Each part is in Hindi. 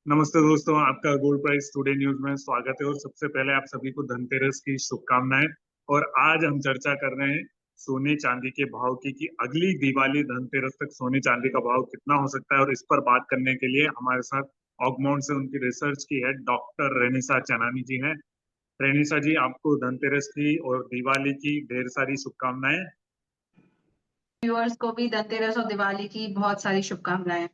नमस्ते दोस्तों, आपका गोल्ड प्राइस टुडे न्यूज में स्वागत है। और सबसे पहले आप सभी को धनतेरस की शुभकामनाएं। और आज हम चर्चा कर रहे हैं सोने चांदी के भाव की कि अगली दिवाली धनतेरस तक सोने चांदी का भाव कितना हो सकता है। और इस पर बात करने के लिए हमारे साथ ऑगमाउंट से उनकी रिसर्च की हेड डॉक्टर रेनिसा चनानी जी हैं। रेनिसा जी, आपको धनतेरस की और दिवाली की ढेर सारी शुभकामनाएं। व्यूअर्स को भी धनतेरस और दिवाली की बहुत सारी शुभकामनाएं।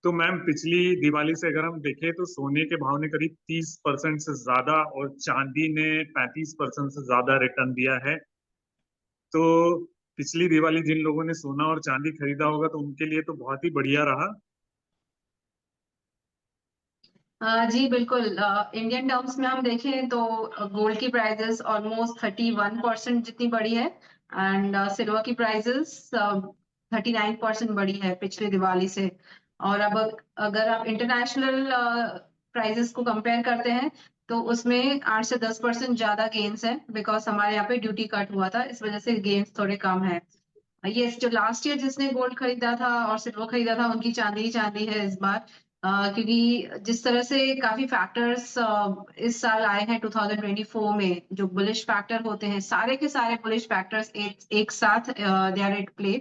तो मैम, पिछली दिवाली से अगर हम देखें तो सोने के भाव ने करीब 30% से ज्यादा और चांदी ने 35% से ज्यादा रिटर्न दिया है। तो पिछली दिवाली जिन लोगों ने सोना और चांदी खरीदा होगा तो उनके लिए तो बहुत ही बढ़िया रहा। जी बिल्कुल। इंडियन टर्म्स में हम देखें तो गोल्ड की प्राइसेस ऑलमोस्ट 31% जितनी बढ़ी है एंड सिल्वर की प्राइसेस 39% बढ़ी है पिछले दिवाली से। और अब अगर आप इंटरनेशनल प्राइसेस को कंपेयर करते हैं तो उसमें 8 से 10% ज्यादा गेन्स है, बिकॉज हमारे यहाँ पे ड्यूटी कट हुआ था, इस वजह से गेन्स थोड़े कम है। ये जो लास्ट ईयर जिसने गोल्ड खरीदा था और सिल्वर खरीदा था उनकी चांदी ही चांदी है इस बार। क्योंकि जिस तरह से काफी फैक्टर्स इस साल आए हैं 2024 में, जो बुलिश फैक्टर होते हैं, सारे के सारे बुलिश फैक्टर्स एक साथ दे आर एट प्ले।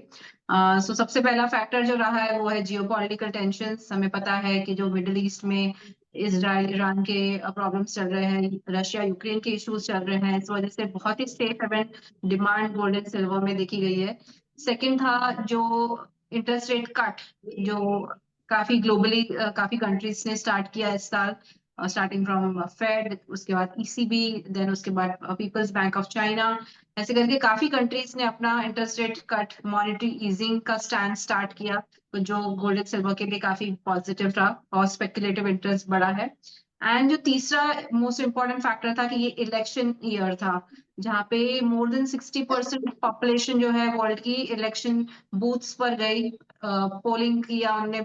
सो सबसे पहला फैक्टर जो रहा है वो है जियोपॉलिटिकल टेंशंस। हमें पता है कि जो मिडिल ईस्ट में इसराइल ईरान के प्रॉब्लम्स चल रहे हैं, रशिया यूक्रेन के इश्यूज चल रहे हैं, इस वजह से बहुत ही safe haven demand gold and silver में देखी गई है। सेकंड था जो इंटरेस्ट रेट कट, जो काफी ग्लोबली काफी कंट्रीज ने स्टार्ट किया इस साल, स्टार्टिंग फ्रॉम फेड, उसके बाद ईसीबी, देन उसके बाद पीपल्स बैंक ऑफ चाइना। ऐसे करके काफी कंट्रीज ने अपना interest rate cut, monetary easing का स्टैंड स्टार्ट किया, तो जो गोल्ड एंड सिल्वर के लिए काफी पॉजिटिव रहा और स्पेकुलेटिव इंटरेस्ट बढ़ा है। एंड जो तीसरा मोस्ट इम्पोर्टेंट फैक्टर था कि ये इलेक्शन ईयर था, जहाँ पे मोर देन 60% पॉपुलेशन जो है वर्ल्ड की इलेक्शन बूथ्स पर गई, पोलिंग किया उन्होंने,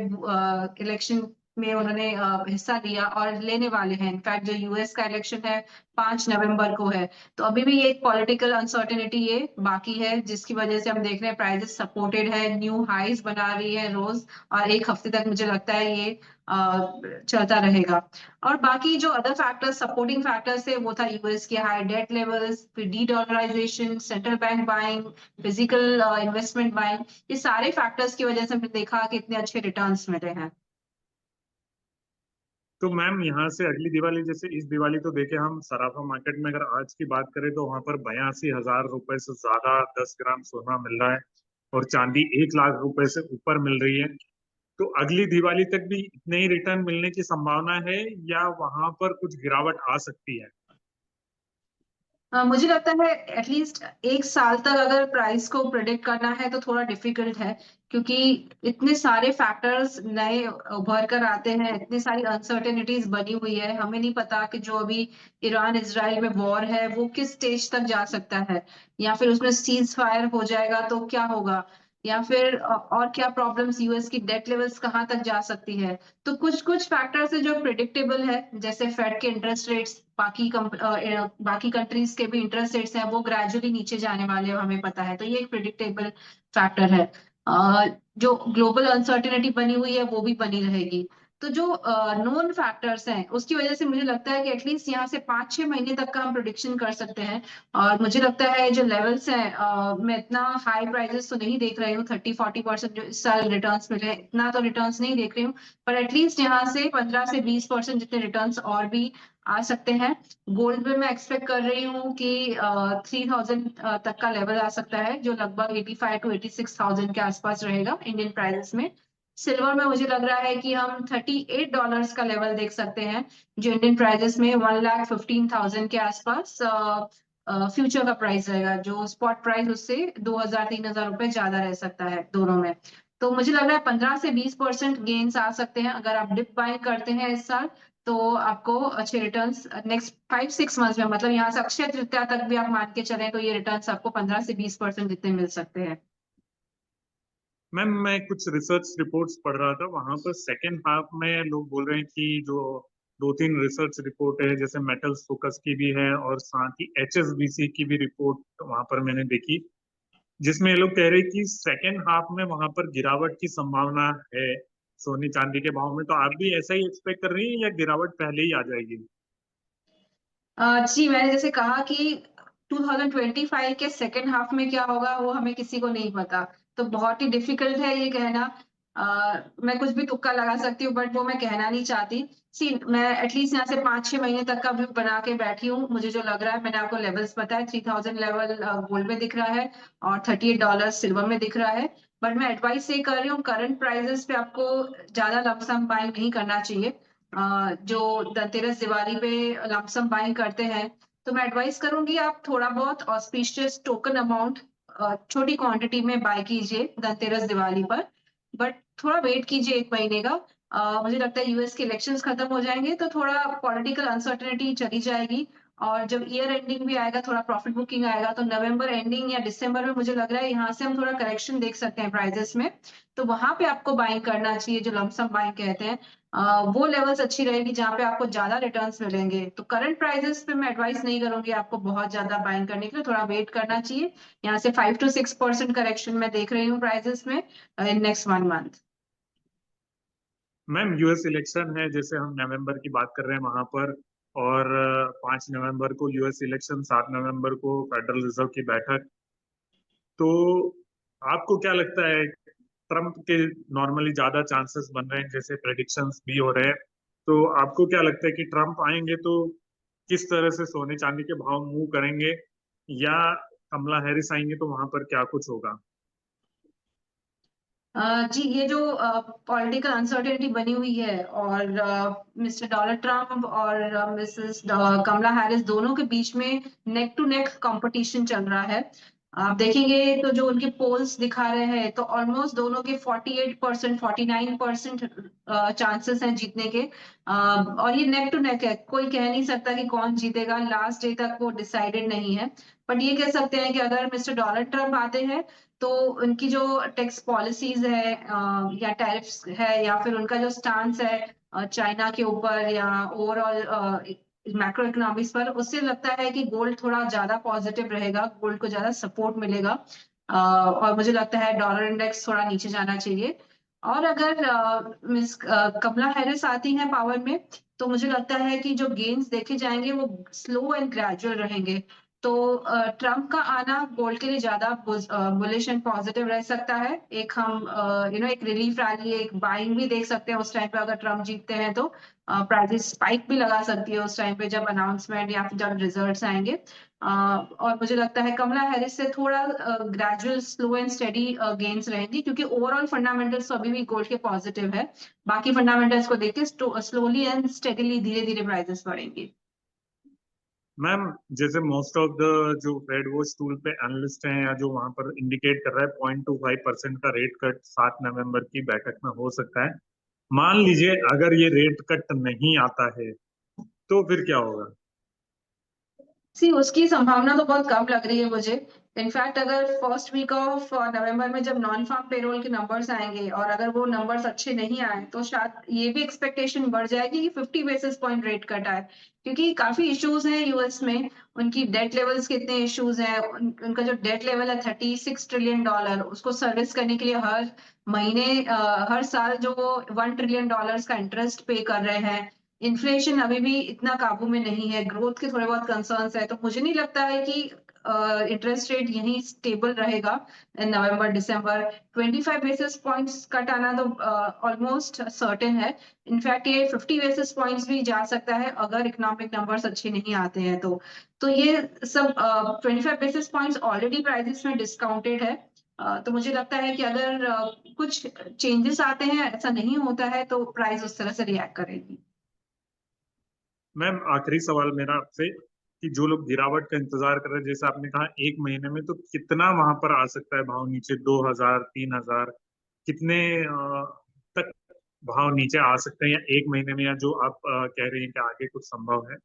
इलेक्शन में उन्होंने हिस्सा लिया और लेने वाले हैं। इनफैक्ट जो यूएस का इलेक्शन है 5 नवंबर को है। तो अभी भी एक पॉलिटिकल अनसर्टेनिटी ये बाकी है, जिसकी वजह से हम देख रहे हैं प्राइसेस सपोर्टेड है, न्यू हाईज बना रही है रोज, और एक हफ्ते तक मुझे लगता है ये चलता रहेगा। और बाकी जो अदर फैक्टर्स, सपोर्टिंग फैक्टर्स थे, वो था यूएस के हाई डेट लेवल्स, फिर de dollarisation, central bank buying, physical investment buying. ये सारे फैक्टर्स की वजह से हमने देखा कि इतने अच्छे रिटर्न्स मिले हैं। तो मैम, यहाँ से अगली दिवाली, जैसे इस दिवाली तो देखे हम सराफा मार्केट में अगर आज की बात करें तो वहां पर 82,000 रुपए से ज्यादा 10 ग्राम सोना मिल रहा है और चांदी 1 लाख रुपए से ऊपर मिल रही है। तो अगली दिवाली तक भी इतने ही रिटर्न मिलने की संभावना है या वहां पर कुछ गिरावट आ सकती है? मुझे लगता है एटलीस्ट एक साल तक अगर प्राइस को प्रिडिक्ट करना है तो थोड़ा डिफिकल्ट है, क्योंकि इतने सारे फैक्टर्स नए उभर कर आते हैं, इतनी सारी अनसर्टेनिटीज बनी हुई है। हमें नहीं पता कि जो अभी ईरान इजराइल में वॉर है वो किस स्टेज तक जा सकता है, या फिर उसमें सीज फायर हो जाएगा तो क्या होगा, या फिर और क्या प्रॉब्लम्स, यूएस की डेट लेवल्स कहाँ तक जा सकती है। तो कुछ कुछ फैक्टर्स है जो प्रिडिक्टेबल है, जैसे फेड के इंटरेस्ट रेट्स, बाकी कंट्रीज के भी इंटरेस्ट रेट्स हैं, वो ग्रेजुअली नीचे जाने वाले हैं, हमें पता है, तो ये एक प्रिडिक्टेबल फैक्टर है। जो ग्लोबल अनसर्टेनिटी बनी हुई है वो भी बनी रहेगी। तो जो नोन फैक्टर्स हैं उसकी वजह से मुझे लगता है कि एटलीस्ट यहाँ से 5-6 महीने तक का हम प्रोडिक्शन कर सकते हैं। और मुझे लगता है जो लेवल्स हैं, मैं इतना हाई प्राइसेस तो नहीं देख रही हूँ, 30-40% जो इस साल रिटर्न्स मिले हैं, इतना तो रिटर्न्स नहीं देख रही हूँ। पर एटलीस्ट यहाँ से 15 से 20% जितने रिटर्न्स और भी आ सकते हैं। गोल्ड में मैं एक्सपेक्ट कर रही हूँ कि 3000 तक का लेवल आ सकता है, जो लगभग 85 to 86,000 के आसपास रहेगा इंडियन प्राइसेस में। सिल्वर में मुझे लग रहा है कि हम $38 का लेवल देख सकते हैं, जो इंडियन प्राइसेस में 1,15,000 के आसपास फ्यूचर का प्राइस रहेगा। जो स्पॉट प्राइस उससे 2,000-3,000 रुपए ज्यादा रह सकता है दोनों में। तो मुझे लग रहा है 15 से 20% गेन्स आ सकते हैं अगर आप डिप बाइंग करते हैं इस साल। तो आपको अच्छे रिटर्न्स नेक्स्ट 5-6 मंथ्स में, मतलब यहाँ से अक्षय तृतीया तक भी आप मान के चलें तो ये रिटर्न्स आपको 15 से 20% जितने मिल सकते हैं। मैम, मैं कुछ रिसर्च रिपोर्ट्स पढ़ रहा था, वहां पर सेकेंड हाफ में लोग बोल रहे हैं कि जो दो तीन रिसर्च रिपोर्ट है, जैसे मेटल्स फोकस की भी है और साथ ही एचएसबीसी की भी रिपोर्ट वहां पर मैंने देखी, जिसमें ये लोग कह रहे हैं कि सेकेंड हाफ में वहां पर गिरावट की संभावना है। सोने चांदी के भाव में, तो आप भी ऐसा ही एक्सपेक्ट कर रही हैं या गिरावट पहले ही आ जाएगी? जी मैंने जैसे कहा कि 2025 के सेकेंड हाफ में क्या होगा वो हमें किसी को नहीं पता, तो बहुत ही डिफिकल्ट है ये कहना। मैं कुछ भी तुक्का लगा सकती हूँ बट वो मैं कहना नहीं चाहती। सी मैं एटलीस्ट यहाँ से 5-6 महीने तक का व्यू बना के बैठी हूँ। मुझे जो लग रहा है, मैंने आपको लेवल्स बताया, 3000 लेवल गोल्ड में दिख रहा है और $38 सिल्वर में दिख रहा है। बट मैं एडवाइस ये कर रही हूँ, करंट प्राइसेस पे आपको ज्यादा लमसम बाइंग नहीं करना चाहिए। जो धनतेरस दिवाली पे लमसम बाइंग करते हैं, तो मैं एडवाइस करूंगी आप थोड़ा बहुत ऑस्पिशियस टोकन अमाउंट छोटी क्वांटिटी में बाय कीजिए धनतेरस दिवाली पर। बट थोड़ा वेट कीजिए 1 महीने का। मुझे लगता है यूएस के इलेक्शंस खत्म हो जाएंगे तो थोड़ा पॉलिटिकल अनसर्टेनिटी चली जाएगी, और जब ईयर एंडिंग भी आएगा, थोड़ा प्रॉफिट बुकिंग आएगा, तो नवंबर एंडिंग या दिसंबर में मुझे लग रहा है यहाँ से हम थोड़ा करेक्शन देख सकते हैं प्राइजेस में। तो वहां पे आपको बाइंग करना चाहिए, जो लमसम बाइंग कहते हैं। वो लेवल्स अच्छी रहेगी जहाँ पे आपको ज्यादा रिटर्न्स मिलेंगे। तो करंट प्राइसेस पे मैं एडवाइस नहीं करूंगी आपको बहुत ज्यादा बाइंग करने के लिए, थोड़ा वेट करना चाहिए। यहाँ से 5 to 6% करेक्शन मैं देख रही हूँ प्राइसेस में in next 1 month. Ma'am, US election है, जैसे हम नवंबर की बात कर रहे हैं वहां पर, और 5 नवंबर को यूएस इलेक्शन, 7 नवंबर को फेडरल रिजर्व की बैठक। तो आपको क्या लगता है, ट्रम्प के नॉर्मली ज्यादा चांसेस बन रहे हैं, जैसे प्रेडिक्शंस भी हो रहे हैं, तो आपको क्या लगता है कि ट्रम्प आएंगे तो किस तरह से सोने चांदी के भाव मूव करेंगे, या कमला हैरिस आएंगे तो वहां पर क्या कुछ होगा? जी ये जो पॉलिटिकल अनसर्टेनिटी बनी हुई है, और मिस्टर डोनाल्ड ट्रम्प और मिसेस कमला हैरिस दोनों के बीच में नेक टू नेक कंपटीशन चल रहा है। आप देखेंगे तो जो उनके पोल्स दिखा रहे हैं, तो ऑलमोस्ट दोनों के 48% 49% चांसेस हैं जीतने के। और ये नेक टू नेक है, कोई कह नहीं सकता कि कौन जीतेगा, लास्ट डे तक वो डिसाइडेड नहीं है। बट ये कह सकते हैं कि अगर मिस्टर डोनाल्ड ट्रम्प आते हैं तो उनकी जो टैक्स पॉलिसीज है या टैरिफ्स है, या फिर उनका जो स्टांस है चाइना के ऊपर या ओवरऑल मैक्रो इकोनॉमिक्स पर, उससे लगता है कि गोल्ड थोड़ा ज्यादा पॉजिटिव रहेगा, गोल्ड को ज्यादा सपोर्ट मिलेगा। और मुझे लगता है डॉलर इंडेक्स थोड़ा नीचे जाना चाहिए। और अगर मिस कमला हैरिस आती हैं पावर में, तो मुझे लगता है कि जो गेन्स देखे जाएंगे वो स्लो एंड ग्रेजुअल रहेंगे। तो ट्रम्प का आना गोल्ड के लिए ज्यादा बुलिश एंड पॉजिटिव रह सकता है। एक हम एक रिलीफ रैली, एक बाइंग भी देख सकते हैं उस टाइम पे, अगर ट्रम्प जीतते हैं तो प्राइसेस स्पाइक भी लगा सकती है उस टाइम पे, जब अनाउंसमेंट या फिर जब रिजल्ट्स आएंगे। और मुझे लगता है कमला हैरिस से थोड़ा gradual slow and steady gains रहेंगी, क्योंकि ओवरऑल फंडामेंटल्स तो अभी भी गोल्ड के पॉजिटिव है। बाकी फंडामेंटल्स को देख के स्लोली एंड स्टेडीली धीरे धीरे प्राइसेस बढ़ेंगे। मैम, जैसे मोस्ट ऑफ द जो फेड वॉच टूल पे एनालिस्ट हैं, या जो वहां पर इंडिकेट कर रहा है 0.25% का रेट कट 7 नवंबर की बैठक में हो सकता है। मान लीजिए अगर ये रेट कट नहीं आता है तो फिर क्या होगा? सी उसकी संभावना तो बहुत कम लग रही है मुझे। इनफैक्ट अगर फर्स्ट वीक ऑफ नवंबर में जब नॉन फार्म पेरोल के नंबर्स आएंगे और अगर वो नंबर्स अच्छे नहीं आए, तो शायद ये भी एक्सपेक्टेशन बढ़ जाएगी कि 50 बेसिस पॉइंट रेट कट आए, क्योंकि काफी इश्यूज हैं यूएस में। उनकी डेट लेवल्स के इतने इश्यूज हैं, उनका जो डेट लेवल है $36 ट्रिलियन, उसको सर्विस करने के लिए हर महीने हर साल जो $1 ट्रिलियन का इंटरेस्ट पे कर रहे हैं। इन्फ्लेशन अभी भी इतना काबू में नहीं है, ग्रोथ के थोड़े बहुत कंसर्न्स है, तो मुझे नहीं लगता है कि इंटरेस्ट रेट यहीं स्टेबल रहेगा। नवंबर दिसंबर 25 बेसिस पॉइंट्स कट आना तो ऑलमोस्ट सर्टेन है। इनफैक्ट ये 50 बेसिस पॉइंट्स भी जा सकता है अगर इकोनॉमिक नंबर्स अच्छे नहीं आते हैं तो ये सब 25 बेसिस पॉइंट्स ऑलरेडी प्राइसेस में डिस्काउंटेड है। तो मुझे लगता है कि अगर कुछ चेंजेस आते हैं, ऐसा नहीं होता है, तो प्राइस उस तरह से रिएक्ट करेगी। मैम, आखिरी सवाल मेरा आपसे, कि जो लोग गिरावट का इंतजार कर रहे हैं, जैसे आपने कहा 1 महीने में, तो कितना वहां पर आ सकता है भाव नीचे? 2,000, 3,000, कितने तक भाव नीचे आ सकते हैं, या 1 महीने में, या जो आप कह रही हैं कि आगे कुछ संभव है?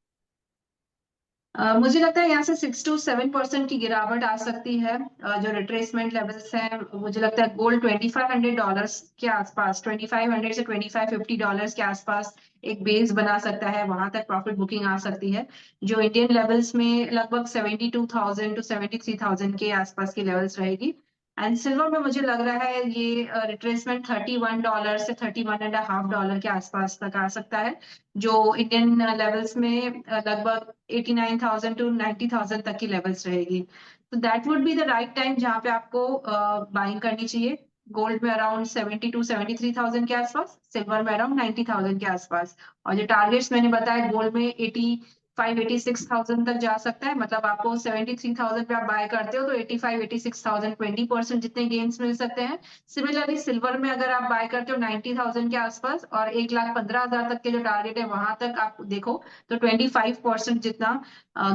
मुझे लगता है यहाँ से 6 to 7% की गिरावट आ सकती है। जो रिट्रेसमेंट लेवल्स हैं, मुझे लगता है गोल्ड $2,500 के आसपास, 2500 से 2550 के आसपास एक बेस बना सकता है, वहां तक प्रॉफिट बुकिंग आ सकती है। जो इंडियन लेवल्स में लगभग 72,000 to 73,000 के आसपास की लेवल्स रहेगी। एंड सिल्वर में मुझे लग रहा है ये रिट्रेसमेंट $31 से $31.5 के आसपास तक आ सकता है, जो इंडियन लेवल्स में लगभग 89,000 टू 90,000 तक की लेवल्स रहेगी। तो that would be the right time जहाँ पे आपको बाइंग करनी चाहिए। गोल्ड में अराउंड 70 टू 73,000 के आसपास, सिल्वर में अराउंड 90,000 के आसपास। और जो टारगेट्स मैंने बताया, गोल्ड में 86,000 तक जा सकता है, मतलब आपको 73,000 पे आप बाय करते हो तो 86,000 20% जितने गेन्स मिल सकते हैं। सिमिलरली सिल्वर में अगर आप बाय करते हो 90,000 के आसपास और 1,15,000 तक के जो टारगेट है वहां तक आप देखो तो 25% जितना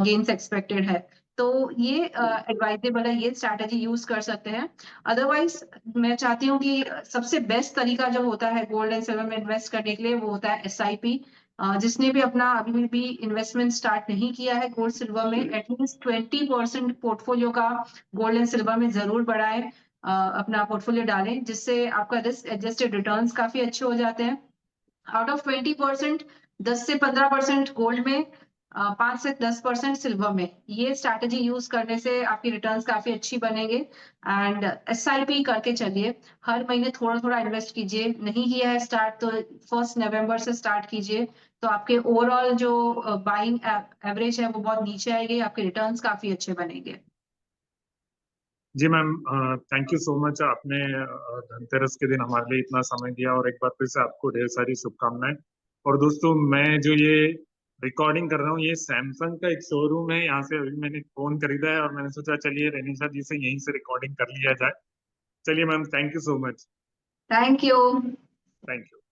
गेन्स एक्सपेक्टेड है। तो ये एडवाइजेबल है, ये स्ट्रैटेजी यूज कर सकते हैं। अदरवाइज मैं चाहती हूँ कि सबसे बेस्ट तरीका जो होता है गोल्ड एंड सिल्वर में इन्वेस्ट करने के लिए वो होता है SIP। जिसने भी अपना अभी भी इन्वेस्टमेंट स्टार्ट नहीं किया है गोल्ड सिल्वर में, एटलीस्ट 20% पोर्टफोलियो का गोल्ड एंड सिल्वर में जरूर बढ़ाएं, अपना पोर्टफोलियो डालें, जिससे आपका रिस्क एडजस्टेड रिटर्न्स काफी अच्छे हो जाते हैं। आउट ऑफ 20%, 10 से 15% गोल्ड में, 5 से 10% सिल्वर में, ये स्ट्रैटेजी यूज करने से आपकी रिटर्न्स काफी अच्छी बनेंगे। एंड SIP करके चलिए, हर महीने थोड़ा थोड़ा इन्वेस्ट कीजिए। नहीं किया है स्टार्ट तो 1 नवंबर से स्टार्ट कीजिए, तो आपके ओवरऑल जो बाइंग एवरेज है वो बहुत नीचे आएगी, आपके रिटर्न्स काफी अच्छे बनेंगे। जी ma'am, thank you so much. आपने धनतेरस के दिन हमारे लिए इतना समय दिया और एक बार फिर से आपको ढेर सारी शुभकामनाएं। और दोस्तों, मैं जो ये रिकॉर्डिंग कर रहा हूँ, ये सैमसंग का एक शोरूम है, यहाँ से अभी मैंने फोन खरीदा है और मैंने सोचा चलिए रेनिशा जी से यहीं से रिकॉर्डिंग कर लिया जाए। चलिए ma'am, thank you so much. Thank you. Thank you.